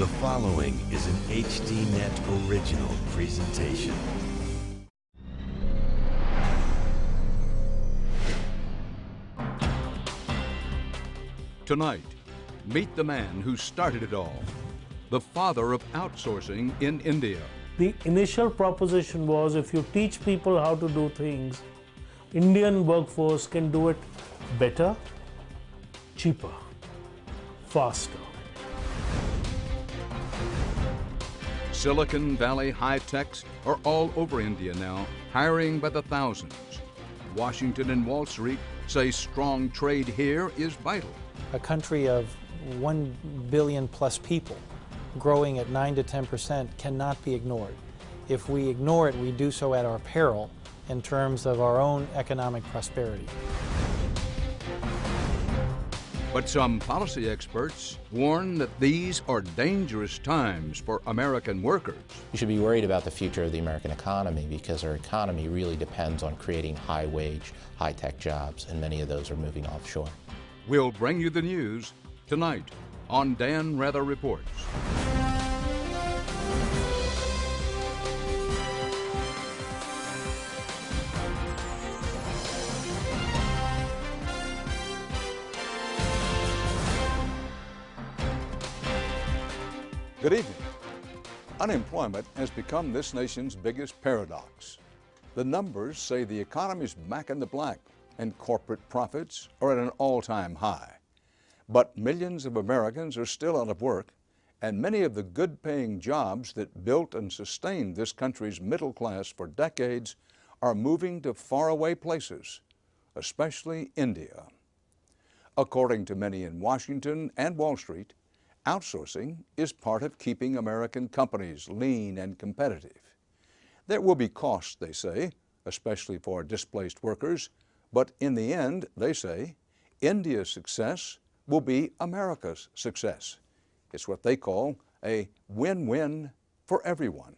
The following is an HDNet original presentation. Tonight, meet the man who started it all, the father of outsourcing in India. The initial proposition was, if you teach people how to do things, Indian workforce can do it better, cheaper, faster. Silicon Valley high-techs are all over India now, hiring by the thousands. Washington and Wall Street say strong trade here is vital. A country of 1 billion plus people growing at 9 to 10% cannot be ignored. If we ignore it, we do so at our peril in terms of our own economic prosperity. But some policy experts warn that these are dangerous times for American workers. You should be worried about the future of the American economy because our economy really depends on creating high-wage, high-tech jobs, and many of those are moving offshore. We'll bring you the news tonight on Dan Rather Reports. Good evening. Unemployment has become this nation's biggest paradox. The numbers say the economy's back in the black and corporate profits are at an all-time high. But millions of Americans are still out of work, and many of the good-paying jobs that built and sustained this country's middle class for decades are moving to faraway places, especially India. According to many in Washington and Wall Street, outsourcing is part of keeping American companies lean and competitive. There will be costs, they say, especially for displaced workers, but in the end, they say, India's success will be America's success. It's what they call a win-win for everyone.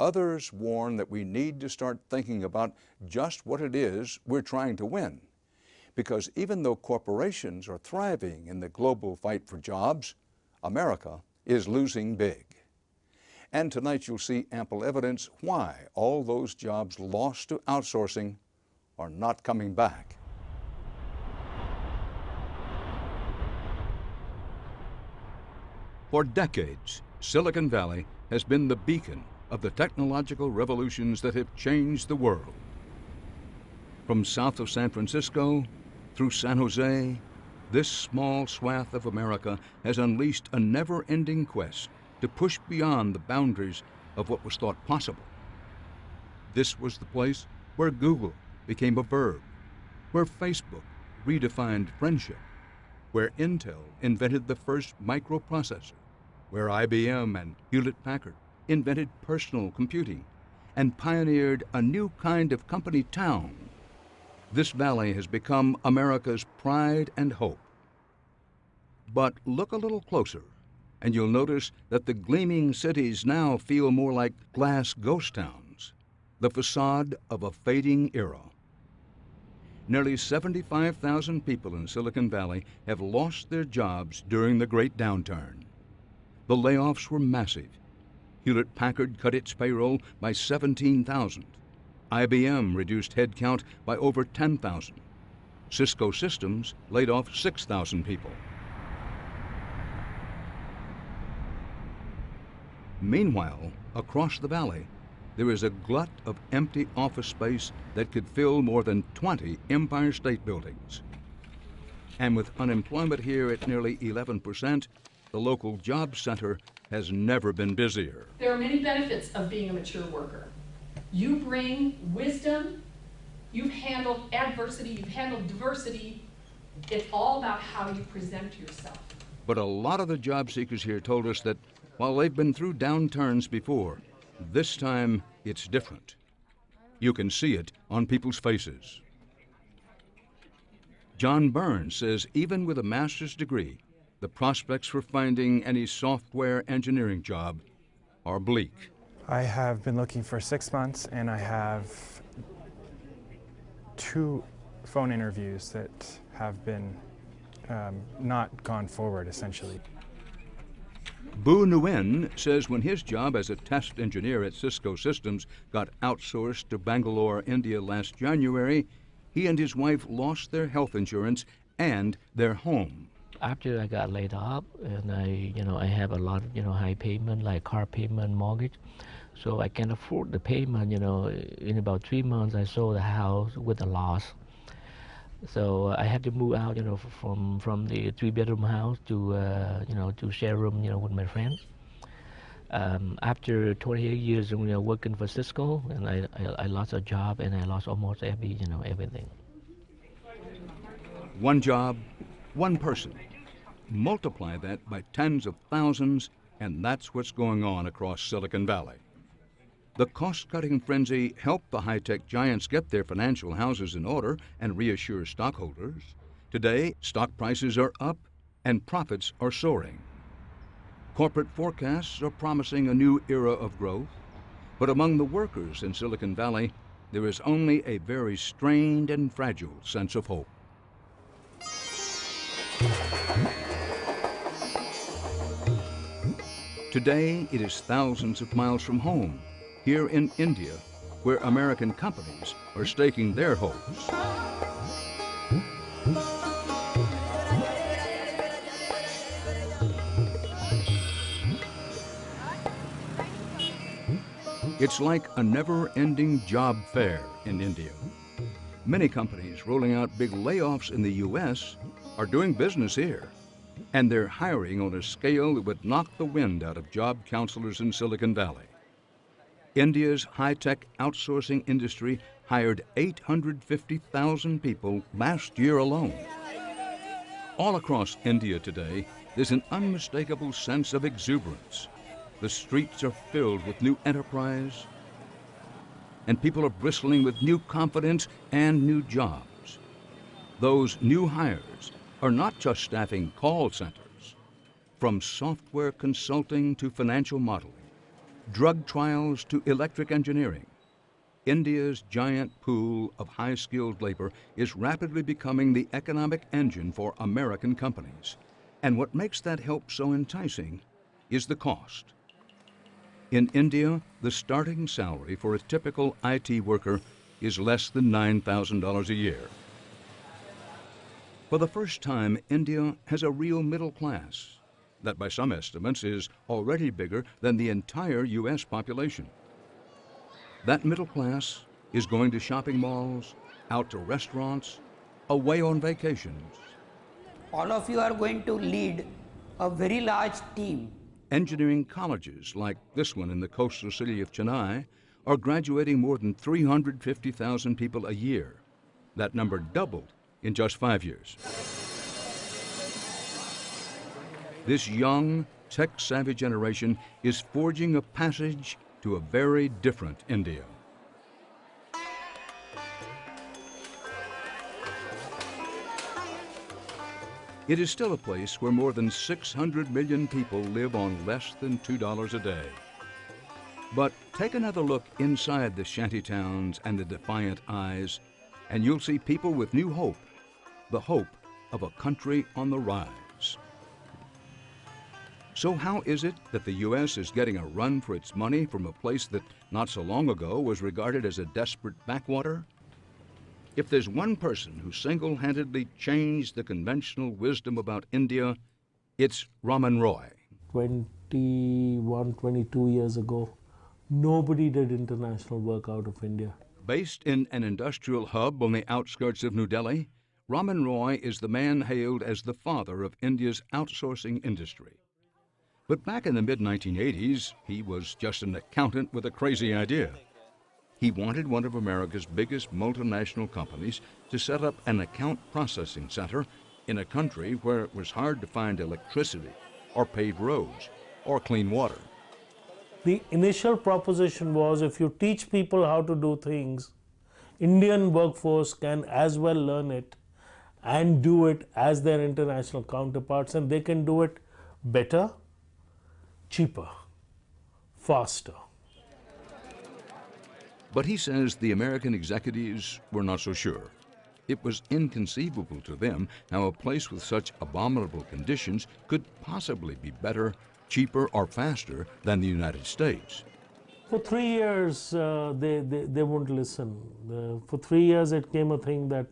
Others warn that we need to start thinking about just what it is we're trying to win. Because even though corporations are thriving in the global fight for jobs, America is losing big. And tonight you'll see ample evidence why all those jobs lost to outsourcing are not coming back. For decades, Silicon Valley has been the beacon of the technological revolutions that have changed the world. From south of San Francisco through San Jose, this small swath of America has unleashed a never-ending quest to push beyond the boundaries of what was thought possible. This was the place where Google became a verb, where Facebook redefined friendship, where Intel invented the first microprocessor, where IBM and Hewlett-Packard invented personal computing and pioneered a new kind of company town. This valley has become America's pride and hope. But look a little closer, and you'll notice that the gleaming cities now feel more like glass ghost towns, the facade of a fading era. Nearly 75,000 people in Silicon Valley have lost their jobs during the great downturn. The layoffs were massive. Hewlett-Packard cut its payroll by 17,000. IBM reduced headcount by over 10,000. Cisco Systems laid off 6,000 people. Meanwhile, across the valley, there is a glut of empty office space that could fill more than 20 Empire State Buildings. And with unemployment here at nearly 11%, the local job center has never been busier. There are many benefits of being a mature worker. You bring wisdom, you've handled adversity, you've handled diversity. It's all about how you present yourself. But a lot of the job seekers here told us that while they've been through downturns before, this time it's different. You can see it on people's faces. John Burns says even with a master's degree, the prospects for finding any software engineering job are bleak. I have been looking for 6 months, and I have 2 phone interviews that have been not gone forward, essentially. Bu Nguyen says when his job as a test engineer at Cisco Systems got outsourced to Bangalore, India last January, he and his wife lost their health insurance and their home. After I got laid off, and I have a lot of, high payment, like car payment, mortgage, so I can't afford the payment. In about 3 months, I sold the house with a loss. So I had to move out, from the 3-bedroom house to, to share room, with my friends. After 28 years, working for Cisco, and I lost a job, and I lost almost everything. One job, one person. Multiply that by tens of thousands, and that's what's going on across Silicon Valley. The cost-cutting frenzy helped the high-tech giants get their financial houses in order and reassure stockholders. Today, stock prices are up and profits are soaring. Corporate forecasts are promising a new era of growth, but among the workers in Silicon Valley, there is only a very strained and fragile sense of hope. Today, it is thousands of miles from home, here in India, where American companies are staking their hopes. It's like a never-ending job fair in India. Many companies rolling out big layoffs in the U.S. are doing business here, and they're hiring on a scale that would knock the wind out of job counselors in Silicon Valley. India's high-tech outsourcing industry hired 850,000 people last year alone. All across India today, there's an unmistakable sense of exuberance. The streets are filled with new enterprise, and people are bristling with new confidence and new jobs. Those new hires are not just staffing call centers. From software consulting to financial modeling, drug trials to electric engineering, India's giant pool of high-skilled labor is rapidly becoming the economic engine for American companies. And what makes that help so enticing is the cost. In India, the starting salary for a typical IT worker is less than $9,000 a year. For the first time, India has a real middle class that by some estimates is already bigger than the entire U.S. population. That middle class is going to shopping malls, out to restaurants, away on vacations. All of you are going to lead a very large team. Engineering colleges like this one in the coastal city of Chennai are graduating more than 350,000 people a year. That number doubled in just 5 years. This young, tech-savvy generation is forging a passage to a very different India. It is still a place where more than 600 million people live on less than $2 a day. But take another look inside the shanty towns and the defiant eyes, and you'll see people with new hope, the hope of a country on the rise. So how is it that the U.S. is getting a run for its money from a place that not so long ago was regarded as a desperate backwater? If there's one person who single-handedly changed the conventional wisdom about India, it's Raman Roy. 21, 22 years ago, nobody did international work out of India. Based in an industrial hub on the outskirts of New Delhi, Raman Roy is the man hailed as the father of India's outsourcing industry. But back in the mid-1980s, he was just an accountant with a crazy idea. He wanted one of America's biggest multinational companies to set up an account processing center in a country where it was hard to find electricity, or paved roads, or clean water. The initial proposition was if you teach people how to do things, Indian workforce can as well learn it and do it as their international counterparts, and they can do it better, cheaper, faster. But he says the American executives were not so sure. It was inconceivable to them how a place with such abominable conditions could possibly be better cheaper or faster than the United States. For 3 years, they wouldn't listen. For 3 years, it came a thing that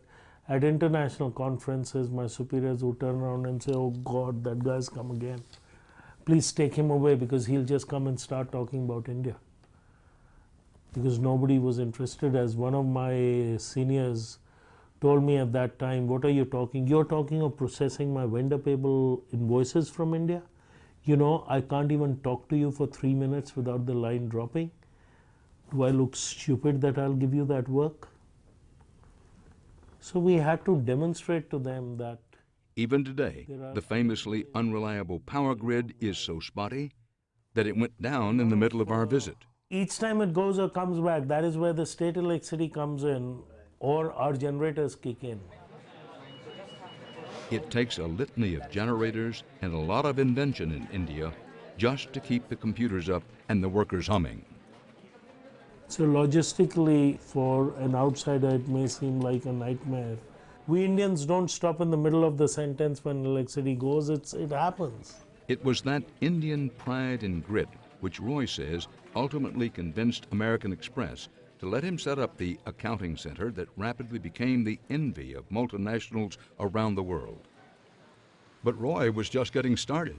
at international conferences, my superiors would turn around and say, "Oh God, that guy's come again. Please take him away because he'll just come and start talking about India." Because nobody was interested. As one of my seniors told me at that time, "What are you talking? You're talking of processing my vendor payable invoices from India? You know, I can't even talk to you for 3 minutes without the line dropping. Do I look stupid that I'll give you that work?" So we had to demonstrate to them that even today, the famously unreliable power grid is so spotty that it went down in the middle of our visit. Each time it goes or comes back, that is where the state electricity comes in or our generators kick in. It takes a litany of generators and a lot of invention in India just to keep the computers up and the workers humming. So logistically, for an outsider, it may seem like a nightmare. We Indians don't stop in the middle of the sentence when electricity goes. It happens. It was that Indian pride and grit which Roy says ultimately convinced American Express to let him set up the accounting center that rapidly became the envy of multinationals around the world. But Roy was just getting started.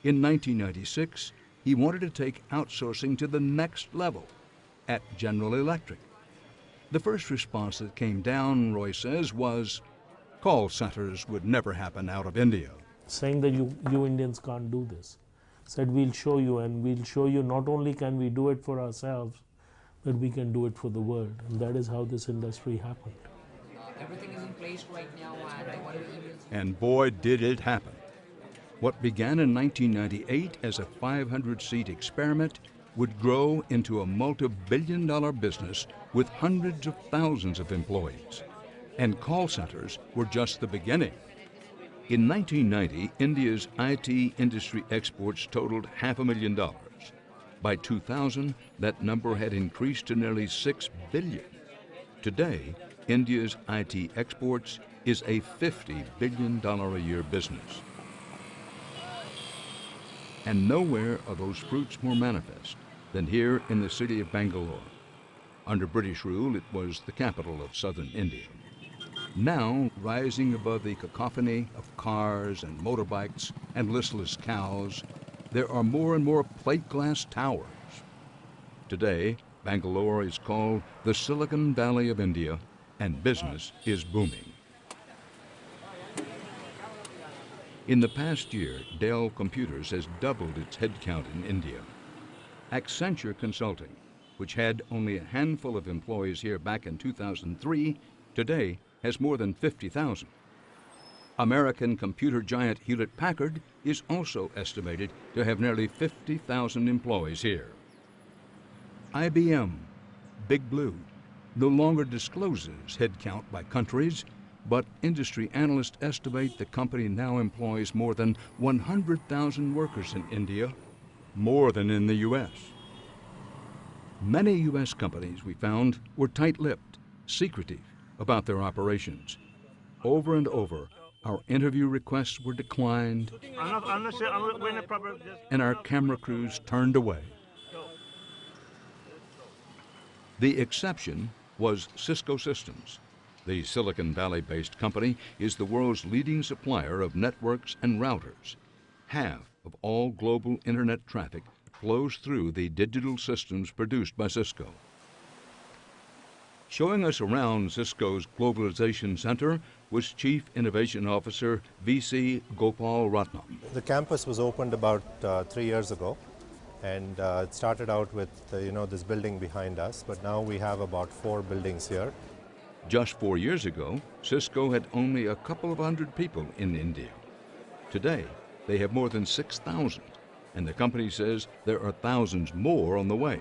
In 1996, he wanted to take outsourcing to the next level at General Electric. The first response that came down, Roy says, was call centers would never happen out of India. Saying that you Indians can't do this. Said we'll show you, and we'll show you not only can we do it for ourselves, but we can do it for the world. And that is how this industry happened. Everything is in place right now, and boy, did it happen. What began in 1998 as a 500-seat experiment would grow into a multi-billion-dollar business with hundreds of thousands of employees. And call centers were just the beginning. In 1990, India's IT industry exports totaled $500,000. By 2000, that number had increased to nearly $6 billion. Today, India's IT exports is a $50 billion a year business. And nowhere are those fruits more manifest than here in the city of Bangalore. Under British rule, it was the capital of southern India. Now, rising above the cacophony of cars and motorbikes and listless cows, there are more and more plate glass towers. Today, Bangalore is called the Silicon Valley of India, and business is booming. In the past year, Dell Computers has doubled its headcount in India. Accenture Consulting, which had only a handful of employees here back in 2003, today has more than 50,000. American computer giant Hewlett-Packard is also estimated to have nearly 50,000 employees here. IBM, Big Blue, no longer discloses headcount by countries, but industry analysts estimate the company now employs more than 100,000 workers in India, more than in the U.S. Many U.S. companies, we found, were tight-lipped, secretive about their operations. Over and over, our interview requests were declined, and our camera crews turned away. The exception was Cisco Systems. The Silicon Valley-based company is the world's leading supplier of networks and routers. Half of all global internet traffic flows through the digital systems produced by Cisco. Showing us around Cisco's Globalization Center was Chief Innovation Officer V.C. Gopal Ratnam. The campus was opened about 3 years ago, and it started out with this building behind us, but now we have about 4 buildings here. Just 4 years ago, Cisco had only a couple of hundred people in India. Today, they have more than 6,000, and the company says there are thousands more on the way.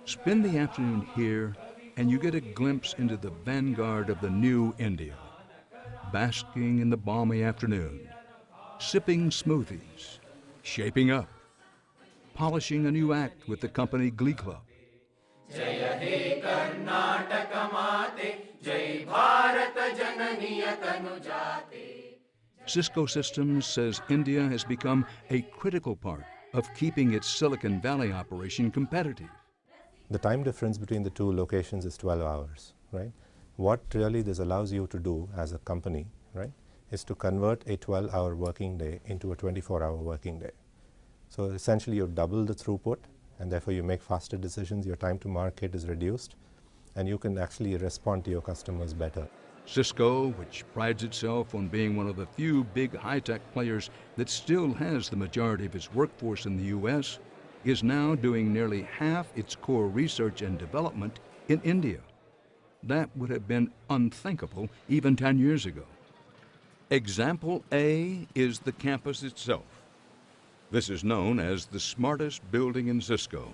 Spend the afternoon here, and you get a glimpse into the vanguard of the new India, basking in the balmy afternoon, sipping smoothies, shaping up, polishing a new act with the company Glee Club. Jaya He Karnataka Mate, Jai Bharat Jananiya Tanu Jate. Cisco Systems says India has become a critical part of keeping its Silicon Valley operation competitive. The time difference between the two locations is 12 hours, right? What really this allows you to do as a company, right, is to convert a 12-hour working day into a 24-hour working day. So essentially you double the throughput, and therefore you make faster decisions, your time to market is reduced, and you can actually respond to your customers better. Cisco, which prides itself on being one of the few big high-tech players that still has the majority of its workforce in the U.S., is now doing nearly half its core research and development in India. That would have been unthinkable even 10 years ago. Example A is the campus itself. This is known as the smartest building in Cisco.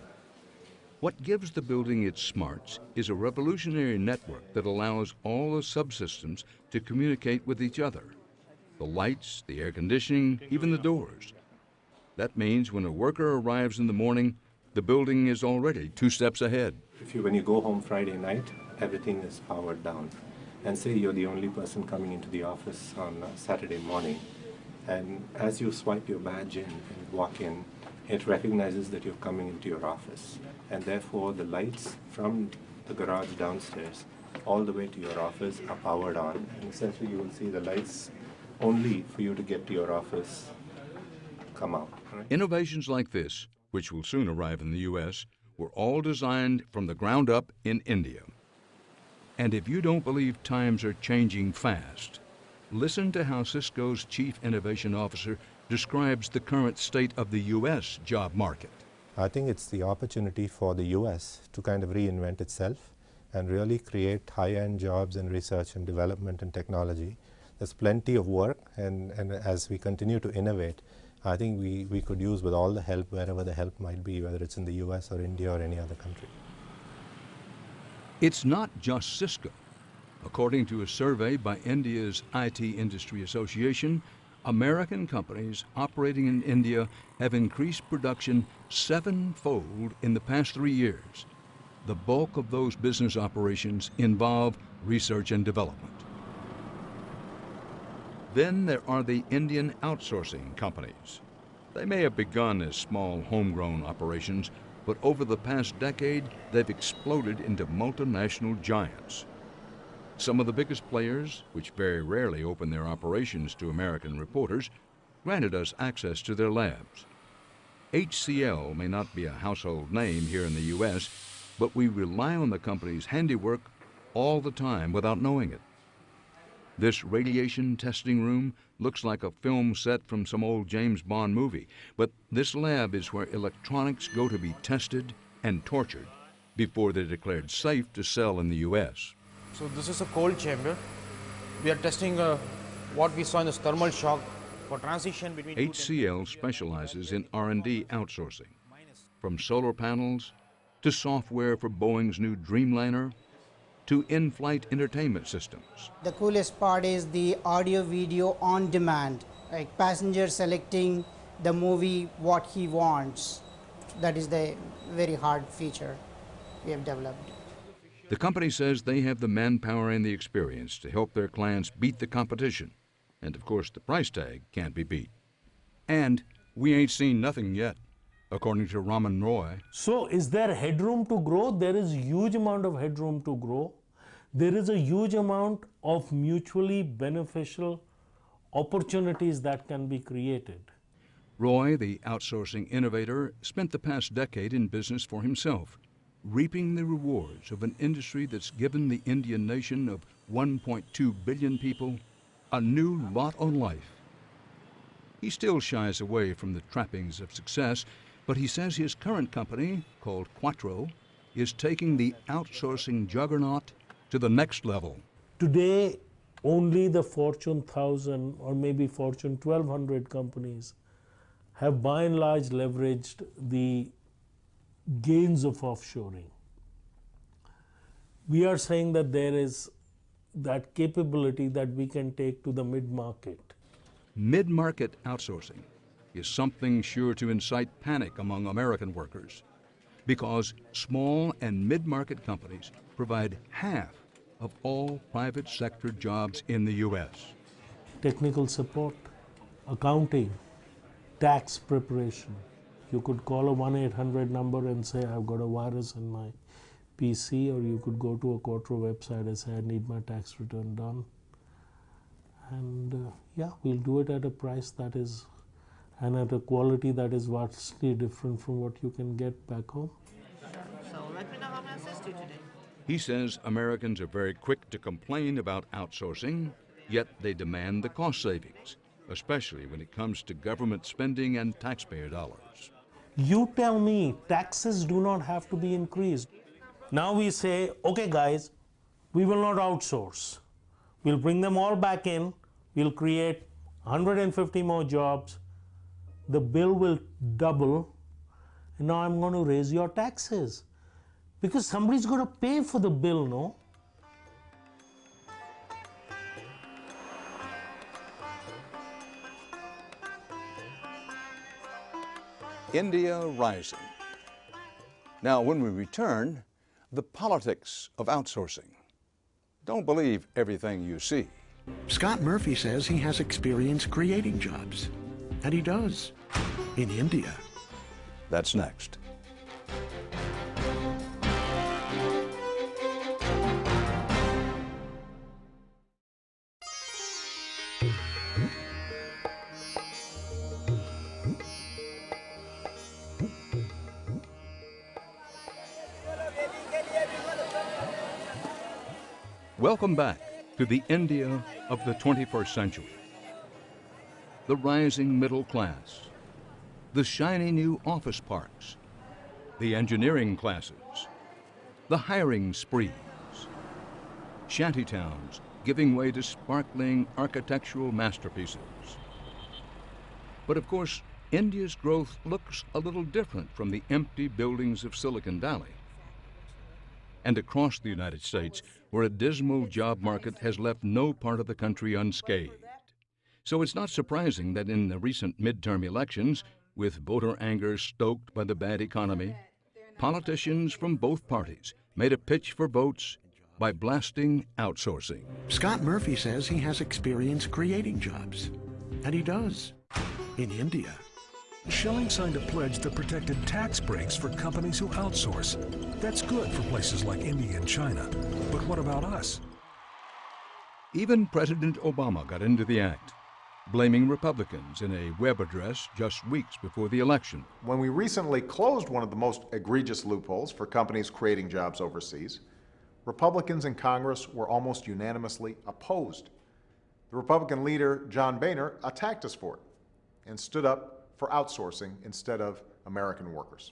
What gives the building its smarts is a revolutionary network that allows all the subsystems to communicate with each other. The lights, the air conditioning, even the doors. That means when a worker arrives in the morning, the building is already 2 steps ahead. When you go home Friday night, everything is powered down. And say you're the only person coming into the office on Saturday morning, and as you swipe your badge in and walk in, it recognizes that you're coming into your office, and therefore the lights from the garage downstairs all the way to your office are powered on, and essentially you will see the lights only for you to get to your office come out. Right? Innovations like this, which will soon arrive in the U.S., were all designed from the ground up in India. And if you don't believe times are changing fast, listen to how Cisco's Chief Innovation Officer describes the current state of the U.S. job market. I think it's the opportunity for the U.S. to kind of reinvent itself and really create high-end jobs in research and development and technology. There's plenty of work, and as we continue to innovate, I think we could use with all the help, wherever the help might be, whether it's in the U.S. or India or any other country. It's not just Cisco. According to a survey by India's IT Industry Association, American companies operating in India have increased production 7-fold in the past 3 years. The bulk of those business operations involve research and development. Then there are the Indian outsourcing companies. They may have begun as small homegrown operations, but over the past decade, they've exploded into multinational giants. Some of the biggest players, which very rarely open their operations to American reporters, granted us access to their labs. HCL may not be a household name here in the U.S., but we rely on the company's handiwork all the time without knowing it. This radiation testing room looks like a film set from some old James Bond movie, but this lab is where electronics go to be tested and tortured before they're declared safe to sell in the U.S. So this is a cold chamber. We are testing what we saw in this thermal shock for transition between HCL specializes in R&D outsourcing, from solar panels to software for Boeing's new Dreamliner to in-flight entertainment systems. The coolest part is the audio video on demand, like passenger selecting the movie what he wants. That is the very hard feature we have developed. The company says they have the manpower and the experience to help their clients beat the competition. And of course, the price tag can't be beat. And we ain't seen nothing yet, according to Raman Roy. So is there headroom to grow? There is a huge amount of headroom to grow. There is a huge amount of mutually beneficial opportunities that can be created. Roy, the outsourcing innovator, spent the past decade in business for himself, reaping the rewards of an industry that's given the Indian nation of 1.2 billion people a new lot on life. He still shies away from the trappings of success, but he says his current company, called Quattro, is taking the outsourcing juggernaut to the next level. Today, only the Fortune 1000 or maybe Fortune 1200 companies have by and large leveraged the gains of offshoring. We are saying that there is that capability that we can take to the mid-market. Mid-market outsourcing is something sure to incite panic among American workers because small and mid-market companies provide half of all private sector jobs in the U.S. technical support, accounting, tax preparation. You could call a 1-800 number and say, I've got a virus in my PC, or you could go to a Quattro website and say, I need my tax return done. And yeah, we'll do it at a price that is, and at a quality that is vastly different from what you can get back home. So let me know how I assist you today. He says Americans are very quick to complain about outsourcing, yet they demand the cost savings, especially when it comes to government spending and taxpayer dollars. You tell me taxes do not have to be increased. Now we say, okay guys, we will not outsource. We'll bring them all back in, we'll create 150 more jobs, the bill will double, and now I'm going to raise your taxes. Because somebody's going to pay for the bill, no? India rising. Now, when we return, the politics of outsourcing. Don't believe everything you see. Scott Murphy says he has experience creating jobs, and he does, in India. That's next. Welcome back to the India of the 21st century. The rising middle class, the shiny new office parks, the engineering classes, the hiring sprees, shantytowns giving way to sparkling architectural masterpieces. But of course, India's growth looks a little different from the empty buildings of Silicon Valley. And across the United States, where a dismal job market has left no part of the country unscathed. So it's not surprising that in the recent midterm elections, with voter anger stoked by the bad economy, politicians from both parties made a pitch for votes by blasting outsourcing. Scott Murphy says he has experience creating jobs, and he does, in India. Schilling signed a pledge that protected tax breaks for companies who outsource. That's good for places like India and China. But what about us? Even President Obama got into the act, blaming Republicans in a web address just weeks before the election. When we recently closed one of the most egregious loopholes for companies creating jobs overseas, Republicans in Congress were almost unanimously opposed. The Republican leader, John Boehner, attacked us for it and stood up for outsourcing instead of American workers.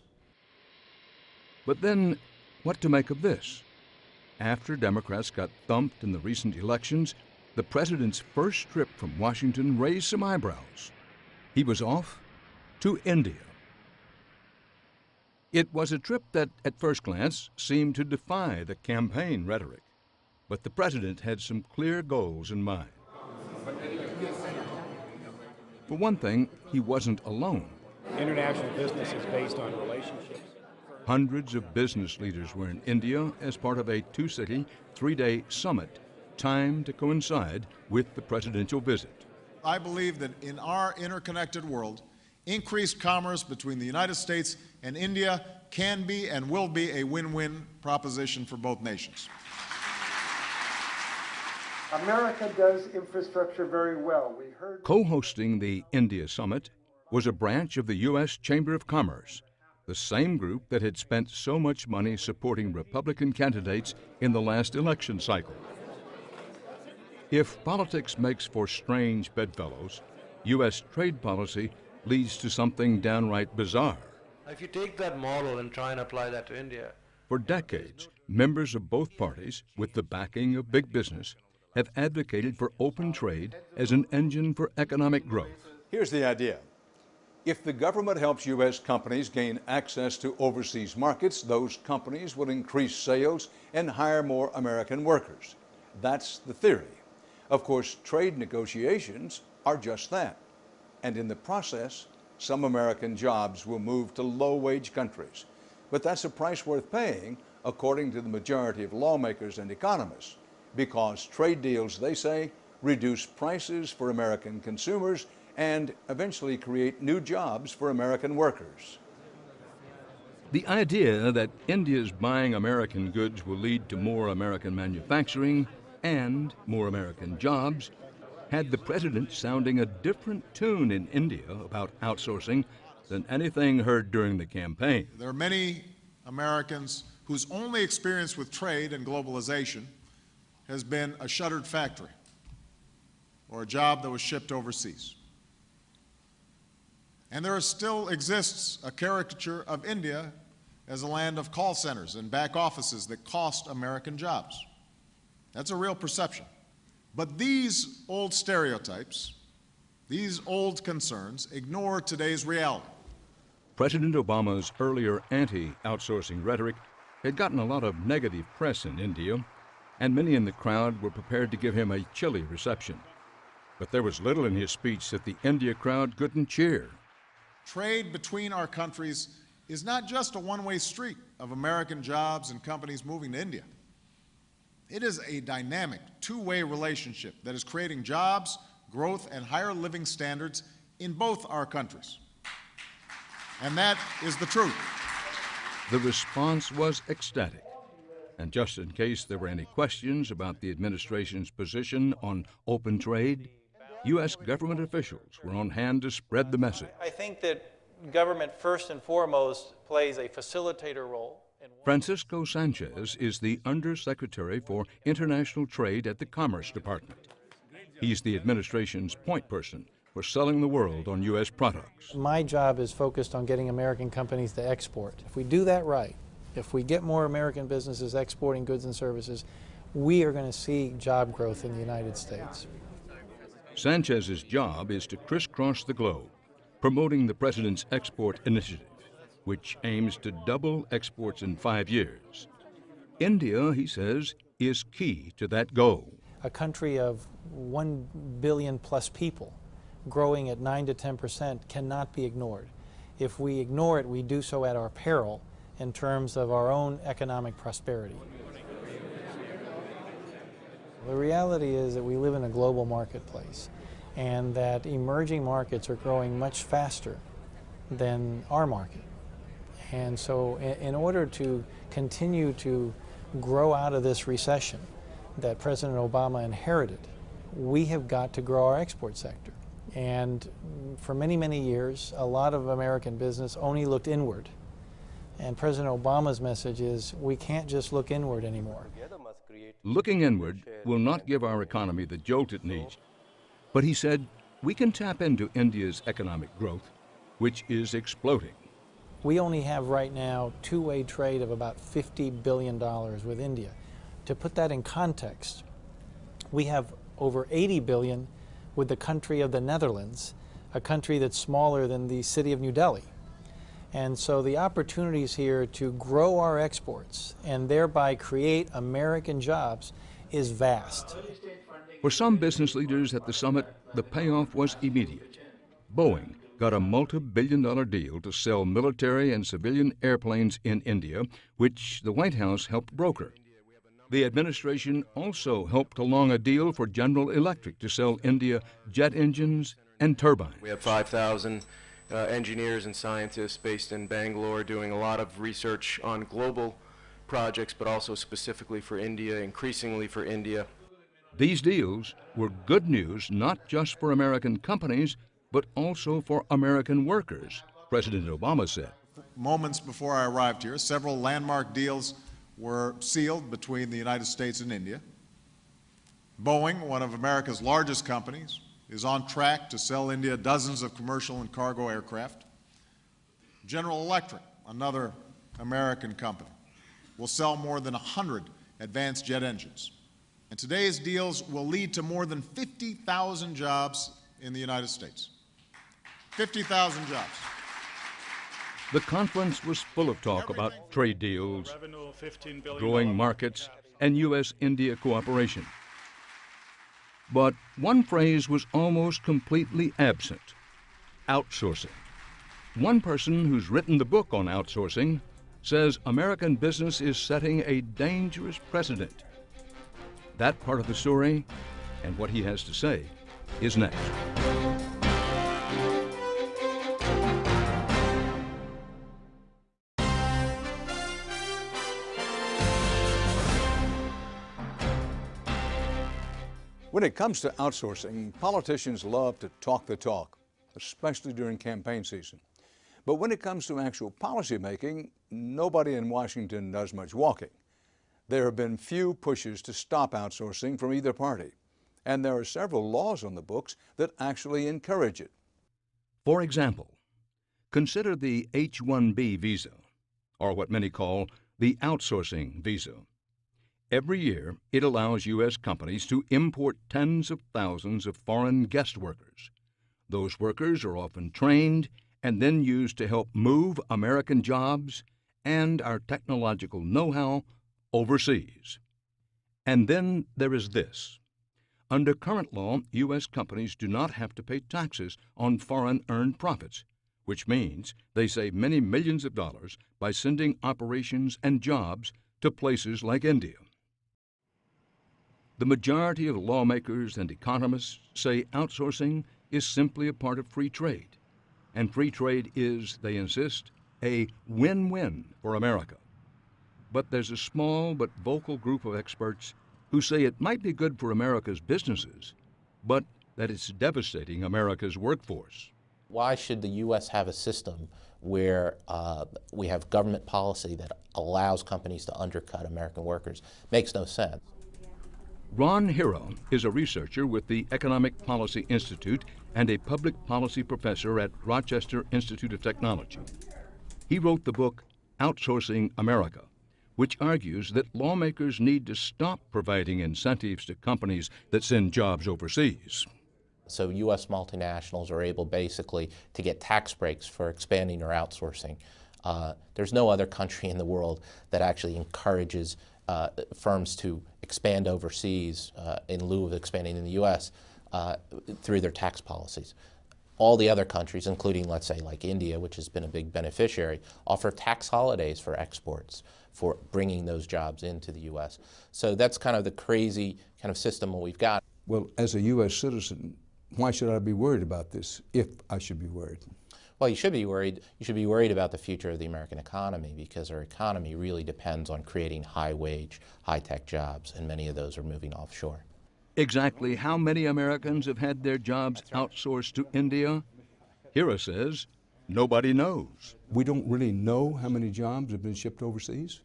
But then, what to make of this? After Democrats got thumped in the recent elections, the president's first trip from Washington raised some eyebrows. He was off to India. It was a trip that, at first glance, seemed to defy the campaign rhetoric. But the president had some clear goals in mind. For one thing, he wasn't alone. International business is based on relationships. Hundreds of business leaders were in India as part of a two-city, three-day summit, timed to coincide with the presidential visit. I believe that in our interconnected world, increased commerce between the United States and India can be and will be a win-win proposition for both nations. America does infrastructure very well. We heard. Co-hosting the India Summit was a branch of the U.S. Chamber of Commerce, the same group that had spent so much money supporting Republican candidates in the last election cycle. If politics makes for strange bedfellows, U.S. trade policy leads to something downright bizarre. If you take that model and try and apply that to India. For decades, members of both parties, with the backing of big business, have advocated for open trade as an engine for economic growth. Here's the idea. If the government helps U.S. companies gain access to overseas markets, those companies will increase sales and hire more American workers. That's the theory. Of course, trade negotiations are just that. And in the process, some American jobs will move to low-wage countries. But that's a price worth paying, according to the majority of lawmakers and economists, because trade deals, they say, reduce prices for American consumers, and eventually create new jobs for American workers. The idea that India's buying American goods will lead to more American manufacturing and more American jobs had the president sounding a different tune in India about outsourcing than anything heard during the campaign. There are many Americans whose only experience with trade and globalization has been a shuttered factory or a job that was shipped overseas. And there still exists a caricature of India as a land of call centers and back offices that cost American jobs. That's a real perception. But these old stereotypes, these old concerns, ignore today's reality. President Obama's earlier anti-outsourcing rhetoric had gotten a lot of negative press in India, and many in the crowd were prepared to give him a chilly reception. But there was little in his speech that the India crowd couldn't cheer. Trade between our countries is not just a one-way street of American jobs and companies moving to India. It is a dynamic, two-way relationship that is creating jobs, growth, and higher living standards in both our countries. And that is the truth. The response was ecstatic. And just in case there were any questions about the administration's position on open trade, U.S. government officials were on hand to spread the message. I think that government, first and foremost, plays a facilitator role. Francisco Sanchez is the Undersecretary for International Trade at the Commerce Department. He's the administration's point person for selling the world on U.S. products. My job is focused on getting American companies to export. If we do that right, if we get more American businesses exporting goods and services, we are going to see job growth in the United States. Sanchez's job is to crisscross the globe, promoting the president's export initiative, which aims to double exports in 5 years. India, he says, is key to that goal. A country of 1 billion plus people growing at 9 to 10% cannot be ignored. If we ignore it, we do so at our peril in terms of our own economic prosperity. The reality is that we live in a global marketplace and that emerging markets are growing much faster than our market. And so in order to continue to grow out of this recession that President Obama inherited, we have got to grow our export sector. And for many, many years, a lot of American business only looked inward. And President Obama's message is we can't just look inward anymore. Looking inward will not give our economy the jolt it needs. But he said we can tap into India's economic growth, which is exploding. We only have right now two-way trade of about $50 billion with India. To put that in context, we have over $80 billion with the country of the Netherlands, a country that's smaller than the city of New Delhi. And so the opportunities here to grow our exports and thereby create American jobs is vast. For some business leaders at the summit, the payoff was immediate. Boeing got a multi-billion-dollar deal to sell military and civilian airplanes in India, which the White House helped broker. The administration also helped along a deal for General Electric to sell India jet engines and turbines. We have 5,000 engineers and scientists based in Bangalore doing a lot of research on global projects, but also specifically for India, increasingly for India. These deals were good news not just for American companies, but also for American workers, President Obama said. Moments before I arrived here, several landmark deals were sealed between the United States and India. Boeing, one of America's largest companies, is on track to sell India dozens of commercial and cargo aircraft. General Electric, another American company, will sell more than 100 advanced jet engines. And today's deals will lead to more than 50,000 jobs in the United States. 50,000 jobs. The conference was full of talk about trade deals, growing markets, and U.S.-India cooperation. But one phrase was almost completely absent: outsourcing. One person who's written the book on outsourcing says American business is setting a dangerous precedent. That part of the story And what he has to say is next. When it comes to outsourcing, politicians love to talk the talk, especially during campaign season. But when it comes to actual policy making, nobody in Washington does much walking. There have been few pushes to stop outsourcing from either party, and there are several laws on the books that actually encourage it. For example, consider the H-1B visa, or what many call the outsourcing visa. Every year, it allows U.S. companies to import tens of thousands of foreign guest workers. Those workers are often trained and then used to help move American jobs and our technological know-how overseas. And then there is this. Under current law, U.S. companies do not have to pay taxes on foreign earned profits, which means they save many millions of dollars by sending operations and jobs to places like India. The majority of lawmakers and economists say outsourcing is simply a part of free trade. And free trade is, they insist, a win-win for America. But there's a small but vocal group of experts who say it might be good for America's businesses, but that it's devastating America's workforce. Why should the U.S. have a system where we have government policy that allows companies to undercut American workers? Makes no sense. Ron Hero is a researcher with the Economic Policy Institute and a public policy professor at Rochester Institute of Technology. He wrote the book Outsourcing America, which argues that lawmakers need to stop providing incentives to companies that send jobs overseas. So U.S. multinationals are able basically to get tax breaks for expanding or outsourcing. There's no other country in the world that actually encourages firms to expand overseas in lieu of expanding in the U.S. Through their tax policies. All the other countries, including, let's say, like India, which has been a big beneficiary, offer tax holidays for exports for bringing those jobs into the U.S. So that's kind of the crazy kind of system we've got. Well, as a U.S. citizen, why should I be worried about this, if I should be worried? Well, you should be worried. You should be worried about the future of the American economy, because our economy really depends on creating high-wage, high-tech jobs, and many of those are moving offshore. Exactly how many Americans have had their jobs outsourced to India? Hira says nobody knows. We don't really know how many jobs have been shipped overseas?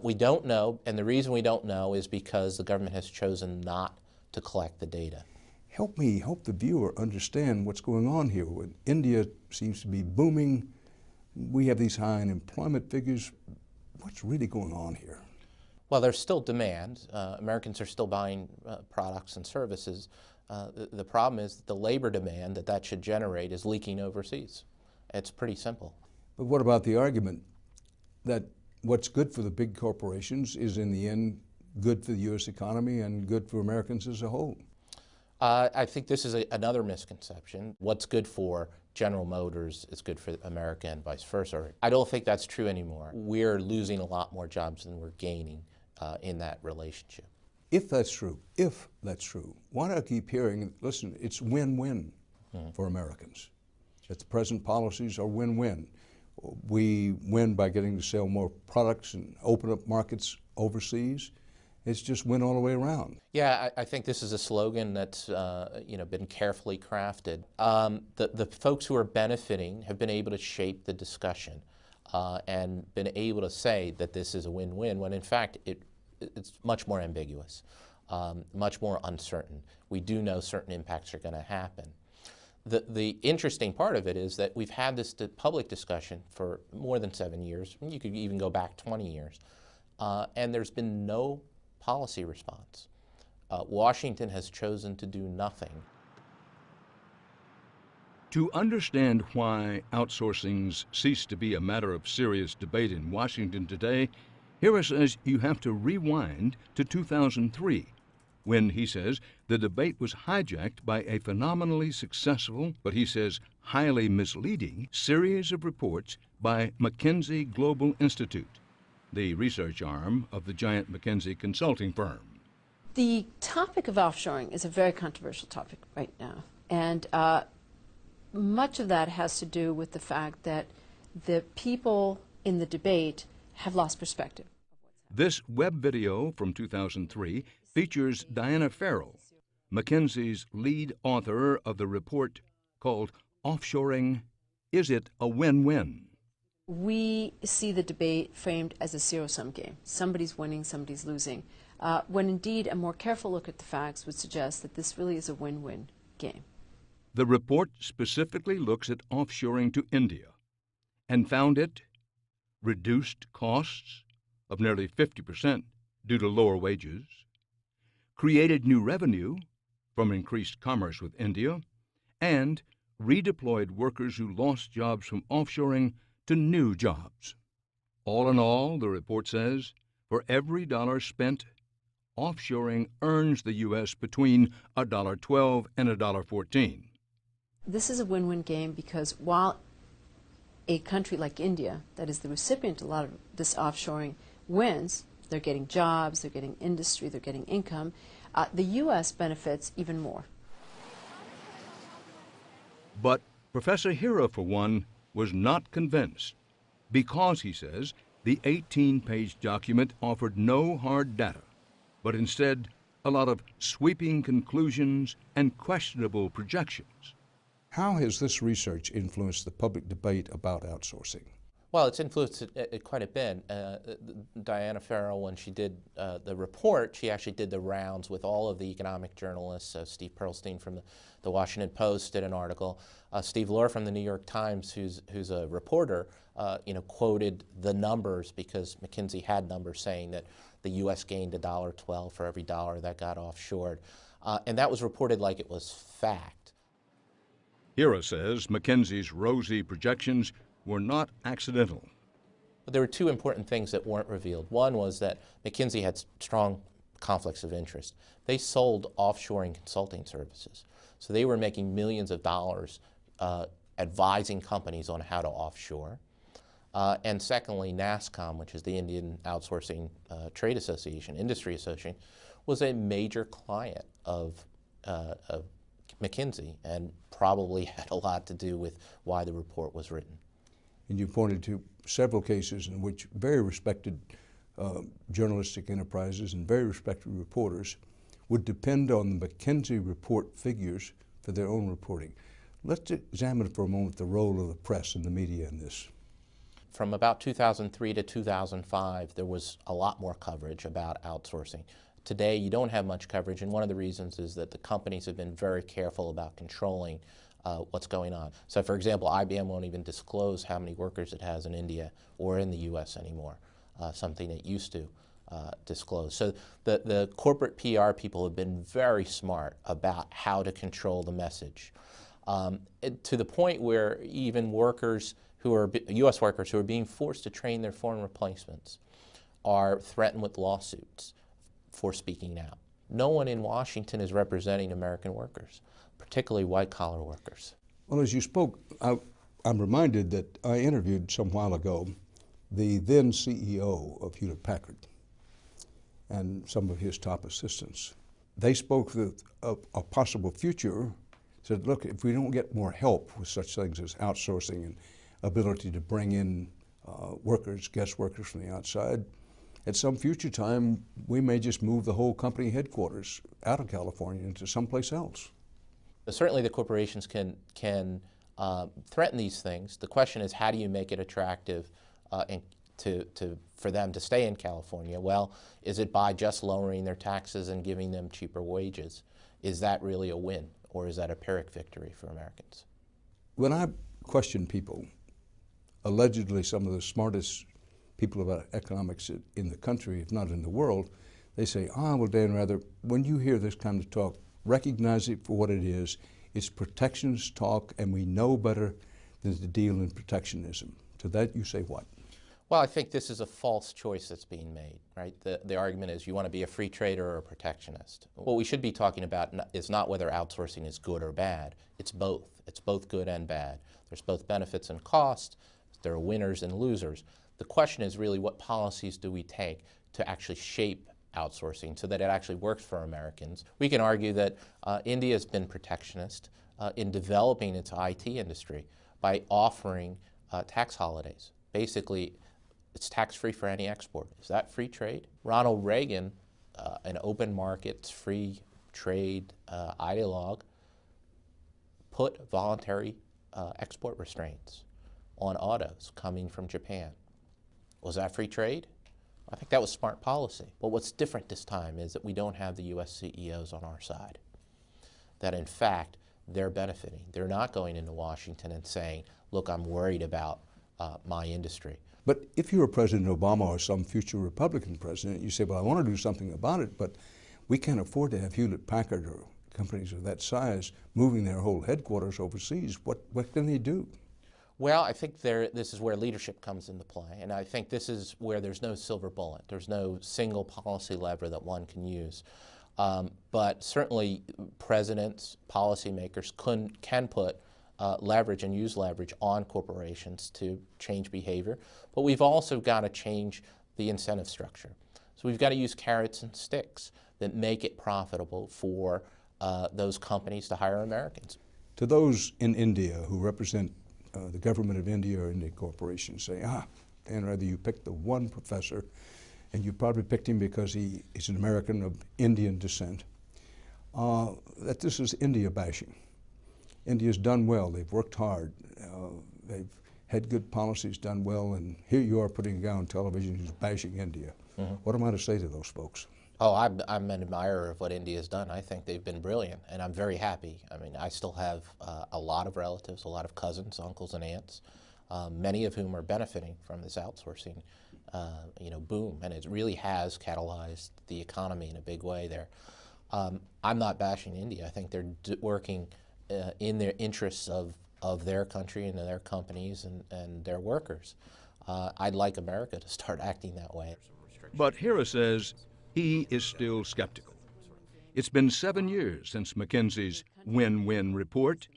We don't know, and the reason we don't know is because the government has chosen not to collect the data. Help the viewer understand what's going on here. When India seems to be booming, we have these high unemployment figures. What's really going on here? Well, there's still demand. Americans are still buying products and services. The problem is that the labor demand that should generate is leaking overseas. It's pretty simple. But what about the argument that what's good for the big corporations is in the end good for the U.S. economy and good for Americans as a whole? I think this is another misconception. What's good for General Motors is good for America and vice versa. I don't think that's true anymore. We're losing a lot more jobs than we're gaining in that relationship. If that's true, why do I keep hearing, listen, it's win-win for Americans? That the present policies are win-win. We win by getting to sell more products and open up markets overseas. It's just win all the way around. Yeah, I think this is a slogan that's been carefully crafted. The folks who are benefiting have been able to shape the discussion and been able to say that this is a win-win, when in fact it's much more ambiguous, much more uncertain. We do know certain impacts are going to happen. The interesting part of it is that we've had this public discussion for more than 7 years. You could even go back 20 years. And there's been no policy response. Washington has chosen to do nothing. To understand why outsourcing's ceased to be a matter of serious debate in Washington today, Hira says you have to rewind to 2003, when, he says, the debate was hijacked by a phenomenally successful, but he says highly misleading, series of reports by McKinsey Global Institute, the research arm of the giant McKinsey consulting firm. The topic of offshoring is a very controversial topic right now, and much of that has to do with the fact that the people in the debate have lost perspective. This web video from 2003 features Diana Farrell, McKinsey's lead author of the report called Offshoring, Is It a Win-Win? We see the debate framed as a zero-sum game. Somebody's winning, somebody's losing, when indeed a more careful look at the facts would suggest that this really is a win-win game. The report specifically looks at offshoring to India and found it reduced costs of nearly 50% due to lower wages, created new revenue from increased commerce with India, and redeployed workers who lost jobs from offshoring to new jobs. All in all, the report says, for every dollar spent, offshoring earns the U.S. between $1.12 and $1.14. This is a win-win game because while a country like India, that is the recipient of a lot of this offshoring, wins, they're getting jobs, they're getting industry, they're getting income, the U.S. benefits even more. But Professor Hira, for one, was not convinced because, he says, the 18-page document offered no hard data, but instead a lot of sweeping conclusions and questionable projections. How has this research influenced the public debate about outsourcing? Well, it's influenced it quite a bit. Diana Farrell, when she did the report, she actually did the rounds with all of the economic journalists. Steve Pearlstein from the Washington Post did an article. Steve Lohr from the New York Times, who's a reporter, quoted the numbers because McKinsey had numbers saying that the U.S. gained $1.12 for every dollar that got offshored. And that was reported like it was fact. Hira says McKinsey's rosy projections were not accidental. But there were two important things that weren't revealed. One was that McKinsey had strong conflicts of interest. They sold offshoring consulting services. So they were making millions of dollars advising companies on how to offshore. And secondly, NASSCOM, which is the Indian Outsourcing Trade Association, Industry Association, was a major client of McKinsey and probably had a lot to do with why the report was written. And you pointed to several cases in which very respected journalistic enterprises and very respected reporters would depend on the McKinsey report figures for their own reporting. Let's examine for a moment the role of the press and the media in this. From about 2003 to 2005, there was a lot more coverage about outsourcing. Today, you don't have much coverage, and one of the reasons is that the companies have been very careful about controlling what's going on. So, for example, IBM won't even disclose how many workers it has in India or in the U.S. anymore, something it used to disclose. So the corporate PR people have been very smart about how to control the message, to the point where even workers who are U.S. workers who are being forced to train their foreign replacements are threatened with lawsuits for speaking out. No one in Washington is representing American workers, particularly white-collar workers. Well, as you spoke, I'm reminded that I interviewed some while ago the then CEO of Hewlett-Packard and some of his top assistants. They spoke of a possible future, said, look, if we don't get more help with such things as outsourcing and ability to bring in workers, guest workers from the outside, at some future time, we may just move the whole company headquarters out of California into someplace else. Certainly the corporations can threaten these things. The question is, how do you make it attractive for them to stay in California? Well, is it by just lowering their taxes and giving them cheaper wages? Is that really a win, or is that a Pyrrhic victory for Americans? When I question people, allegedly some of the smartest people about economics in the country, if not in the world, they say, well, Dan Rather, when you hear this kind of talk, recognize it for what it is. It's protectionist talk, and we know better than to deal in protectionism. To that you say what? Well, I think this is a false choice that's being made, right? The argument is you want to be a free trader or a protectionist. What we should be talking about is not whether outsourcing is good or bad. It's both. It's both good and bad. There's both benefits and costs. There are winners and losers. The question is really, what policies do we take to actually shape outsourcing so that it actually works for Americans. We can argue that India has been protectionist in developing its IT industry by offering tax holidays. Basically, it's tax-free for any export. Is that free trade? Ronald Reagan, an open markets, free trade ideologue, put voluntary export restraints on autos coming from Japan. Was that free trade? I think that was smart policy. But what's different this time is that we don't have the U.S. CEOs on our side. That in fact, they're benefiting. They're not going into Washington and saying, look, I'm worried about my industry. But if you were President Obama or some future Republican president, you say, well, I want to do something about it, but we can't afford to have Hewlett-Packard or companies of that size moving their whole headquarters overseas. What can they do? Well, I think this is where leadership comes into play, and I think this is where there's no silver bullet. There's no single policy lever that one can use. But certainly presidents, policymakers can put leverage and use leverage on corporations to change behavior. But we've also got to change the incentive structure. So we've got to use carrots and sticks that make it profitable for those companies to hire Americans. To those in India who represent the government of India or Indian corporations, say, Dan Rather, you picked the one professor, and you probably picked him because he is an American of Indian descent, that this is India bashing. India's done well. They've worked hard. They've had good policies, done well, and here you are putting a guy on television who's bashing India. Mm-hmm. What am I to say to those folks? Oh, I'm an admirer of what India's done. I think they've been brilliant, and I'm very happy. I mean, I still have a lot of relatives, a lot of cousins, uncles, and aunts, many of whom are benefiting from this outsourcing boom, and it really has catalyzed the economy in a big way there. I'm not bashing India. I think they're working in their interests of their country and their companies and their workers. I'd like America to start acting that way. But Hira says he is still skeptical. It's been 7 years since McKinsey's Win-Win report,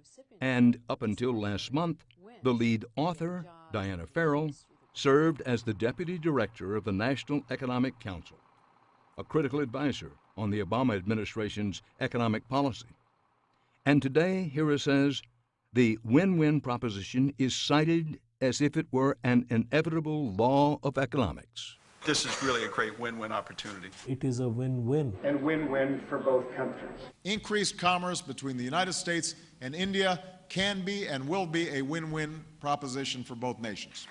and up until last month, the lead author, Diana Farrell, served as the deputy director of the National Economic Council, a critical advisor on the Obama administration's economic policy. And today, Hira says, the win-win proposition is cited as if it were an inevitable law of economics. This is really a great win-win opportunity. It is a win-win. And win-win for both countries. Increased commerce between the United States and India can be and will be a win-win proposition for both nations.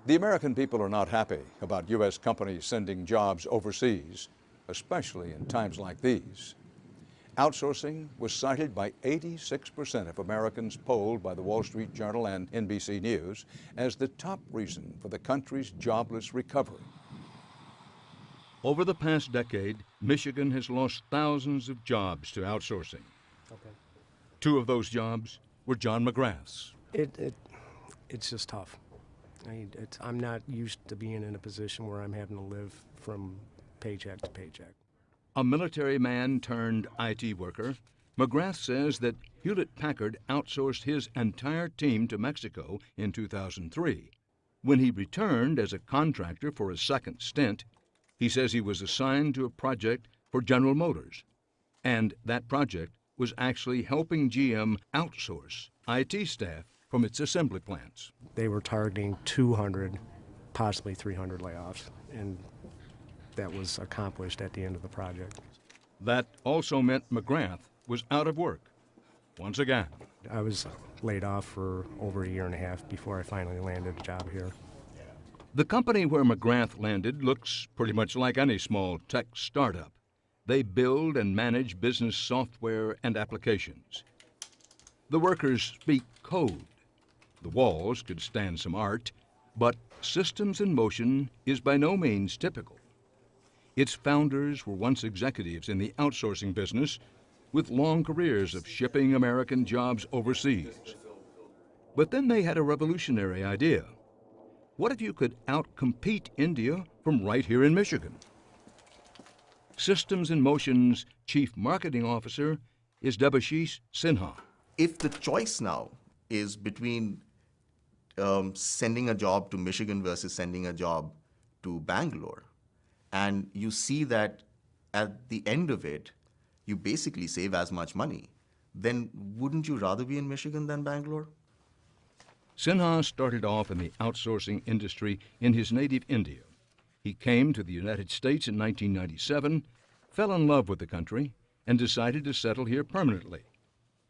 The American people are not happy about U.S. companies sending jobs overseas, especially in times like these. Outsourcing was cited by 86% of Americans polled by the Wall Street Journal and NBC News as the top reason for the country's jobless recovery. Over the past decade, Michigan has lost thousands of jobs to outsourcing. Okay. 2 of those jobs were John McGrath's. It's just tough. I'm not used to being in a position where I'm having to live from paycheck to paycheck. A military man turned IT worker, McGrath says that Hewlett-Packard outsourced his entire team to Mexico in 2003. When he returned as a contractor for a second stint, he says he was assigned to a project for General Motors, and that project was actually helping GM outsource IT staff from its assembly plants. They were targeting 200, possibly 300 layoffs, and that was accomplished at the end of the project. That also meant McGrath was out of work once again. I was laid off for over 1.5 years before I finally landed a job here. The company where McGrath landed looks pretty much like any small tech startup. They build and manage business software and applications. The workers speak code. The walls could stand some art, but systems in motion is by no means typical. Its founders were once executives in the outsourcing business with long careers of shipping American jobs overseas. But then they had a revolutionary idea. What if you could outcompete India from right here in Michigan? Systems in Motion's Chief Marketing Officer is Debashish Sinha. If the choice now is between sending a job to Michigan versus sending a job to Bangalore, and you see that at the end of it, you basically save as much money, then wouldn't you rather be in Michigan than Bangalore? Sinha started off in the outsourcing industry in his native India. He came to the United States in 1997, fell in love with the country, and decided to settle here permanently.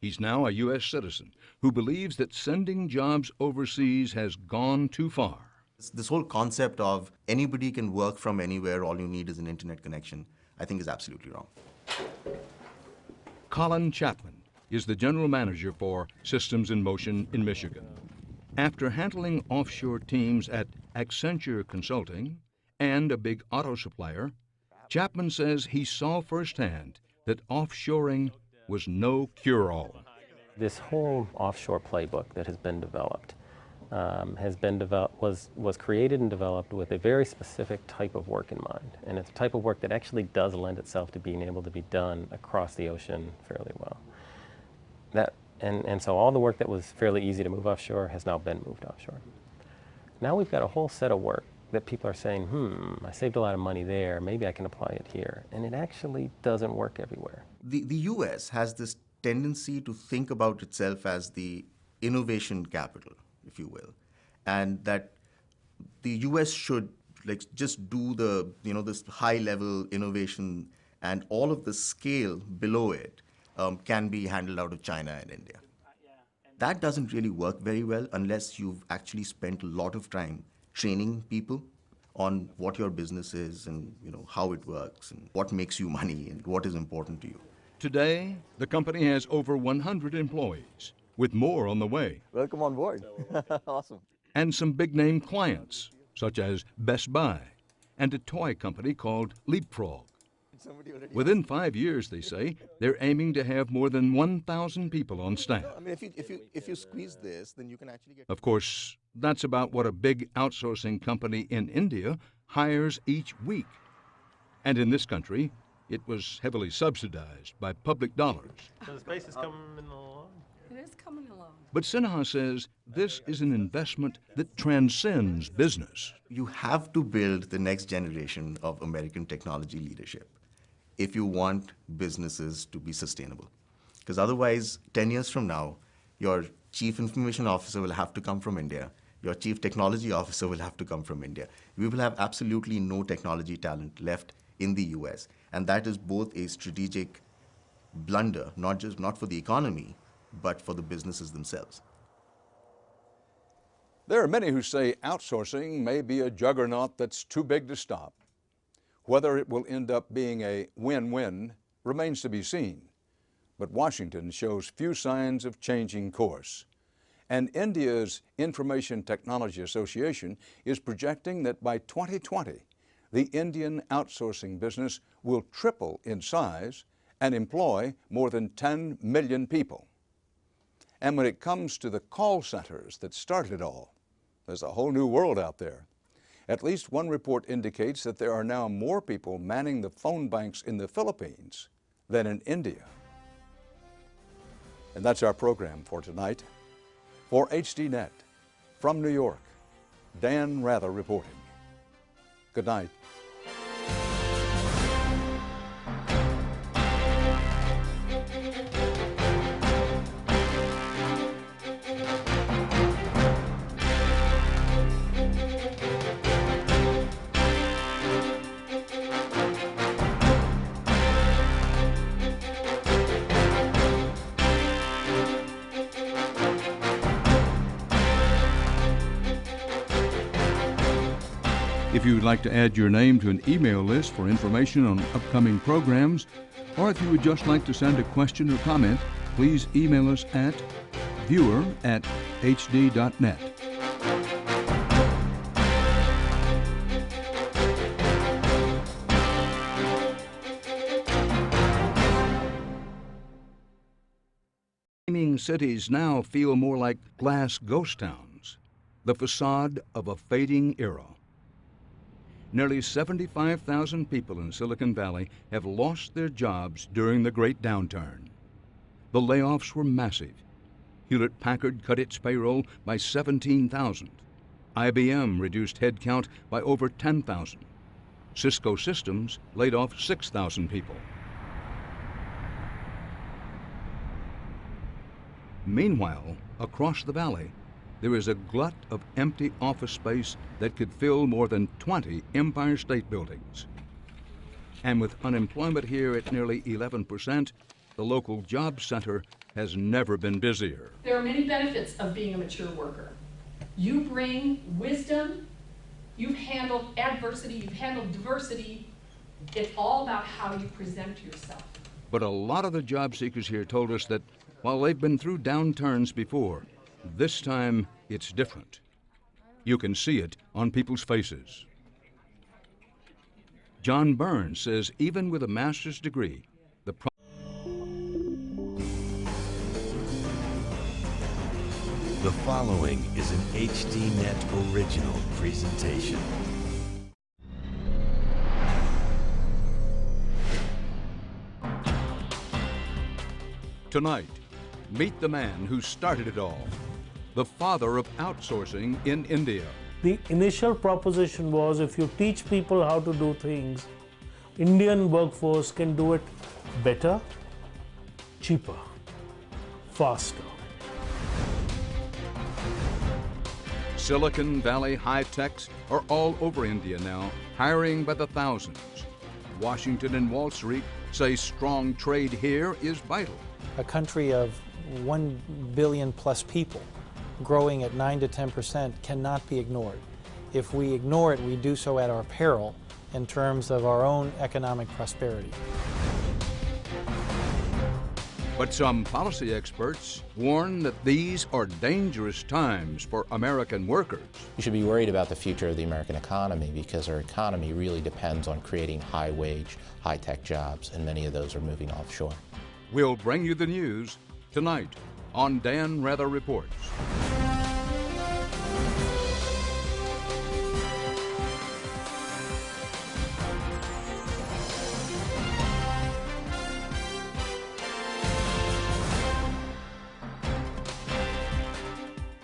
He's now a U.S. citizen who believes that sending jobs overseas has gone too far. This whole concept of anybody can work from anywhere, all you need is an internet connection, I think is absolutely wrong. Colin Chapman is the general manager for Systems in Motion in Michigan. After handling offshore teams at Accenture Consulting and a big auto supplier, Chapman says he saw firsthand that offshoring was no cure-all. This whole offshore playbook that has been developed was created and developed with a very specific type of work in mind, and it's a type of work that actually does lend itself to being able to be done across the ocean fairly well. And so all the work that was fairly easy to move offshore has now been moved offshore. Now we've got a whole set of work that people are saying, I saved a lot of money there, maybe I can apply it here. And it actually doesn't work everywhere. The US has this tendency to think about itself as the innovation capital, if you will, and that the US should just do the, this high-level innovation, and all of the scale below it can be handled out of China and India. That doesn't really work very well unless you've actually spent a lot of time training people on what your business is and how it works and what makes you money and what is important to you. Today, the company has over 100 employees, with more on the way. Welcome on board. Awesome. And some big-name clients, such as Best Buy and a toy company called Leapfrog. Within 5 years, they say, they're aiming to have more than 1,000 people on staff. I mean, if you squeeze this, then you can actually get... Of course, that's about what a big outsourcing company in India hires each week. And in this country, it was heavily subsidized by public dollars. So the space is coming along. It is coming along. But Sinha says this is an investment that transcends business. You have to build the next generation of American technology leadership if you want businesses to be sustainable. Because otherwise, 10 years from now, your chief information officer will have to come from India. Your chief technology officer will have to come from India. We will have absolutely no technology talent left in the US. And that is both a strategic blunder, not for the economy, but for the businesses themselves. There are many who say outsourcing may be a juggernaut that's too big to stop. Whether it will end up being a win-win remains to be seen. But Washington shows few signs of changing course. And India's Information Technology Association is projecting that by 2020, the Indian outsourcing business will triple in size and employ more than 10 million people. And when it comes to the call centers that started it all, there's a whole new world out there. At least one report indicates that there are now more people manning the phone banks in the Philippines than in India. And that's our program for tonight. For HDNet, from New York, Dan Rather reporting. Good night. If you would like to add your name to an email list for information on upcoming programs, or if you would just like to send a question or comment, please email us at viewer@hd.net. Cities now feel more like glass ghost towns. the facade of a fading era. Nearly 75,000 people in Silicon Valley have lost their jobs during the Great Downturn. The layoffs were massive. Hewlett-Packard cut its payroll by 17,000. IBM reduced headcount by over 10,000. Cisco Systems laid off 6,000 people. Meanwhile, across the valley, there is a glut of empty office space that could fill more than 20 Empire State Buildings. And with unemployment here at nearly 11%, the local job center has never been busier. There are many benefits of being a mature worker. You bring wisdom, you've handled adversity, you've handled diversity. It's all about how you present yourself. But a lot of the job seekers here told us that while they've been through downturns before, this time it's different. You can see it on people's faces. John Burns says even with a master's degree, The following is an HDNet original presentation. Tonight, meet the man who started it all, the father of outsourcing in India. The initial proposition was if you teach people how to do things, Indian workforce can do it better, cheaper, faster. Silicon Valley high-techs are all over India now, hiring by the thousands. Washington and Wall Street say strong trade here is vital. A country of 1 billion plus people growing at 9 to 10% cannot be ignored. If we ignore it, we do so at our peril in terms of our own economic prosperity. But some policy experts warn that these are dangerous times for American workers. You should be worried about the future of the American economy because our economy really depends on creating high-wage, high-tech jobs, and many of those are moving offshore. We'll bring you the news tonight on Dan Rather Reports.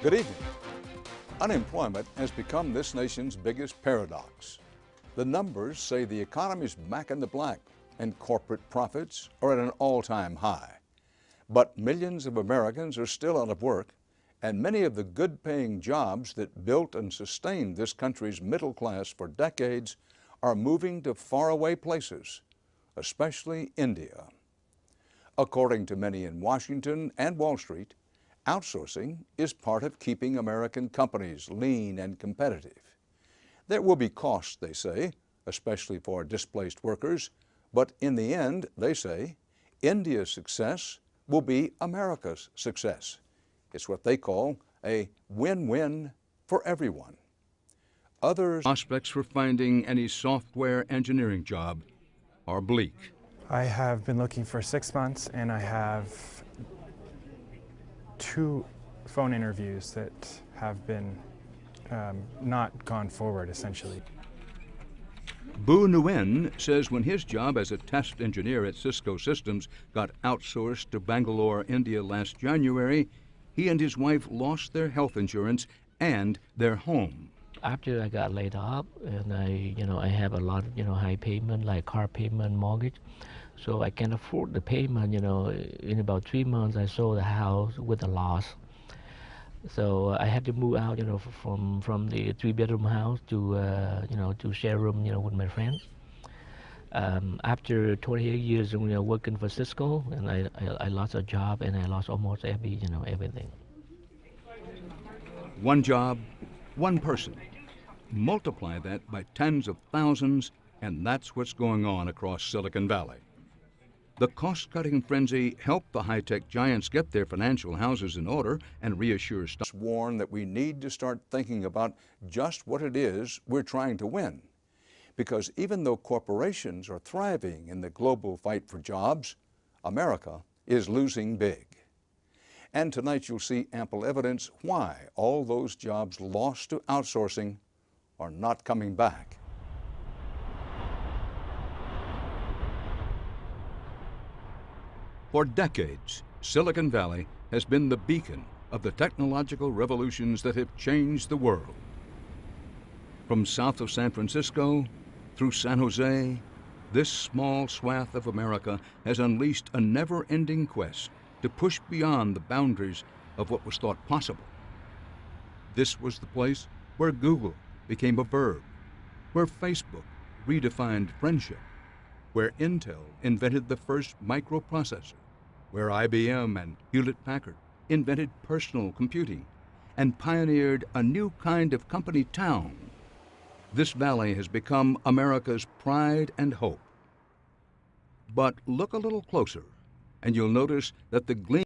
Good evening. Unemployment has become this nation's biggest paradox. The numbers say the economy's back in the black and corporate profits are at an all-time high. But millions of Americans are still out of work, and many of the good-paying jobs that built and sustained this country's middle class for decades are moving to faraway places, especially India. According to many in Washington and Wall Street, outsourcing is part of keeping American companies lean and competitive. There will be costs, they say, especially for displaced workers, but in the end, they say, India's success will be America's success. It's what they call a win-win for everyone. Others prospects for finding any software engineering job are bleak. I have been looking for 6 months, and I have 2 phone interviews that have been not gone forward, essentially. Bu Nguyen says when his job as a test engineer at Cisco Systems got outsourced to Bangalore, India last January, he and his wife lost their health insurance and their home. After I got laid off, and I have a lot of, high payment, like car payment, mortgage, so I can't afford the payment. In about 3 months, I sold the house with a loss. So I had to move out, from the 3-bedroom house to, to share room, with my friends. After 28 years, working for Cisco, and I lost a job, and I lost almost everything. One job, one person. Multiply that by tens of thousands, and that's what's going on across Silicon Valley. The cost-cutting frenzy helped the high-tech giants get their financial houses in order and reassure stocks. Warn that we need to start thinking about just what it is we're trying to win. Because even though corporations are thriving in the global fight for jobs, America is losing big. And tonight you'll see ample evidence why all those jobs lost to outsourcing are not coming back. For decades, Silicon Valley has been the beacon of the technological revolutions that have changed the world. From south of San Francisco through San Jose, this small swath of America has unleashed a never-ending quest to push beyond the boundaries of what was thought possible. This was the place where Google became a verb, where Facebook redefined friendship, where Intel invented the first microprocessor, where IBM and Hewlett-Packard invented personal computing and pioneered a new kind of company town. This valley has become America's pride and hope. But look a little closer, and you'll notice that the gleam